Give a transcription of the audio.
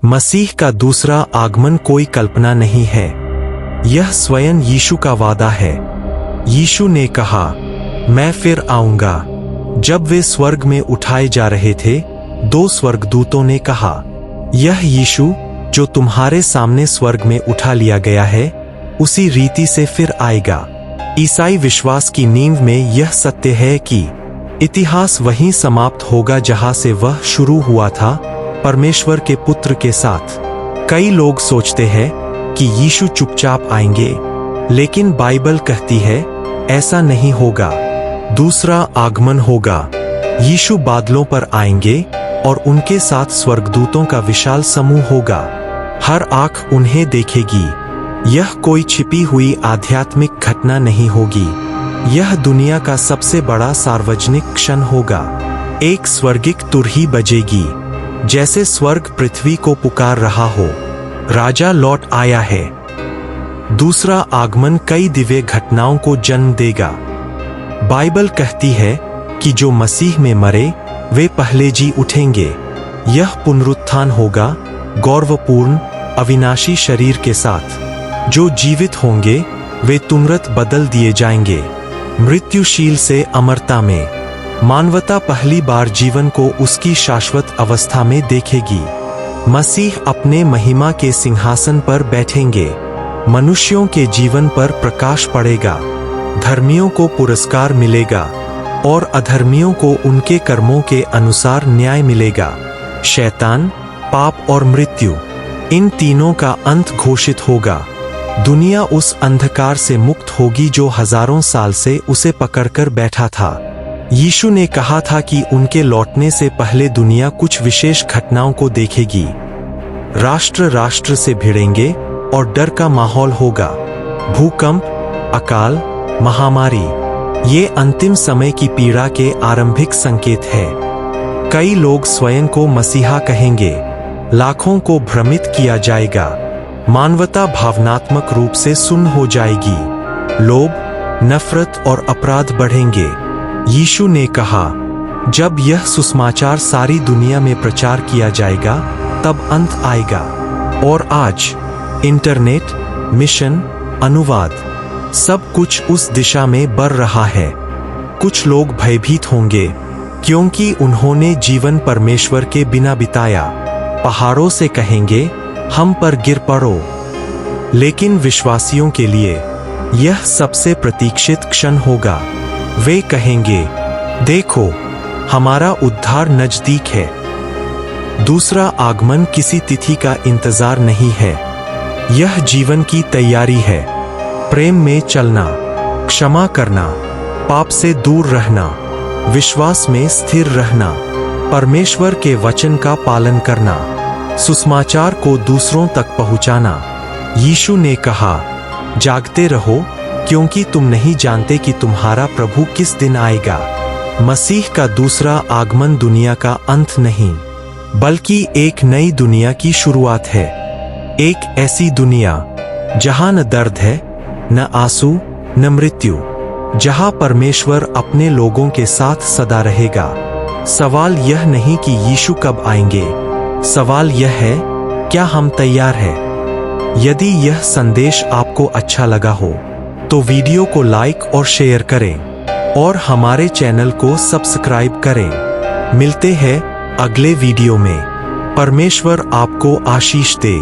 मसीह का दूसरा आगमन कोई कल्पना नहीं है, यह स्वयं यीशु का वादा है। यीशु ने कहा, मैं फिर आऊंगा। जब वे स्वर्ग में उठाए जा रहे थे, दो स्वर्गदूतों ने कहा, यह यीशु जो तुम्हारे सामने स्वर्ग में उठा लिया गया है, उसी रीति से फिर आएगा। ईसाई विश्वास की नींव में यह सत्य है कि इतिहास वहीं समाप्त होगा जहां से वह शुरू हुआ था, परमेश्वर के पुत्र के साथ। कई लोग सोचते हैं कि यीशु चुपचाप आएंगे, लेकिन बाइबल कहती है ऐसा नहीं होगा। दूसरा आगमन होगा। यीशु बादलों पर आएंगे और उनके साथ स्वर्गदूतों का विशाल समूह होगा। हर आंख उन्हें देखेगी। यह कोई छिपी हुई आध्यात्मिक घटना नहीं होगी, यह दुनिया का सबसे बड़ा सार्वजनिक क्षण होगा। एक स्वर्गिक तुरही बजेगी, जैसे स्वर्ग पृथ्वी को पुकार रहा हो, राजा लौट आया है। दूसरा आगमन कई दिव्य घटनाओं को जन्म देगा। बाइबल कहती है कि जो मसीह में मरे वे पहले जी उठेंगे। यह पुनरुत्थान होगा, गौरवपूर्ण अविनाशी शरीर के साथ। जो जीवित होंगे वे तुरंत बदल दिए जाएंगे, मृत्युशील से अमरता में। मानवता पहली बार जीवन को उसकी शाश्वत अवस्था में देखेगी। मसीह अपने महिमा के सिंहासन पर बैठेंगे। मनुष्यों के जीवन पर प्रकाश पड़ेगा। धर्मियों को पुरस्कार मिलेगा और अधर्मियों को उनके कर्मों के अनुसार न्याय मिलेगा। शैतान, पाप और मृत्यु, इन तीनों का अंत घोषित होगा। दुनिया उस अंधकार से मुक्त होगी जो हजारों साल से उसे पकड़कर बैठा था। यीशु ने कहा था कि उनके लौटने से पहले दुनिया कुछ विशेष घटनाओं को देखेगी। राष्ट्र राष्ट्र से भिड़ेंगे और डर का माहौल होगा। भूकंप, अकाल, महामारी, ये अंतिम समय की पीड़ा के आरंभिक संकेत है। कई लोग स्वयं को मसीहा कहेंगे। लाखों को भ्रमित किया जाएगा। मानवता भावनात्मक रूप से सुन्न हो जाएगी। लोभ, नफरत और अपराध बढ़ेंगे। यीशु ने कहा, जब यह सुसमाचार सारी दुनिया में प्रचार किया जाएगा, तब अंत आएगा। और आज इंटरनेट, मिशन, अनुवाद, सब कुछ उस दिशा में बढ़ रहा है। कुछ लोग भयभीत होंगे क्योंकि उन्होंने जीवन परमेश्वर के बिना बिताया। पहाड़ों से कहेंगे, हम पर गिर पड़ो। लेकिन विश्वासियों के लिए यह सबसे प्रतीक्षित क्षण होगा। वे कहेंगे, देखो, हमारा उद्धार नजदीक है। दूसरा आगमन किसी तिथि का इंतजार नहीं है, यह जीवन की तैयारी है। प्रेम में चलना, क्षमा करना, पाप से दूर रहना, विश्वास में स्थिर रहना, परमेश्वर के वचन का पालन करना, सुसमाचार को दूसरों तक पहुंचाना। यीशु ने कहा, जागते रहो, क्योंकि तुम नहीं जानते कि तुम्हारा प्रभु किस दिन आएगा। मसीह का दूसरा आगमन दुनिया का अंत नहीं, बल्कि एक नई दुनिया की शुरुआत है। एक ऐसी दुनिया जहां न दर्द है, न आंसू, न मृत्यु, जहां परमेश्वर अपने लोगों के साथ सदा रहेगा। सवाल यह नहीं कि यीशु कब आएंगे, सवाल यह है, क्या हम तैयार हैं? यदि यह संदेश आपको अच्छा लगा हो तो वीडियो को लाइक और शेयर करें और हमारे चैनल को सब्सक्राइब करें। मिलते हैं अगले वीडियो में। परमेश्वर आपको आशीष दे।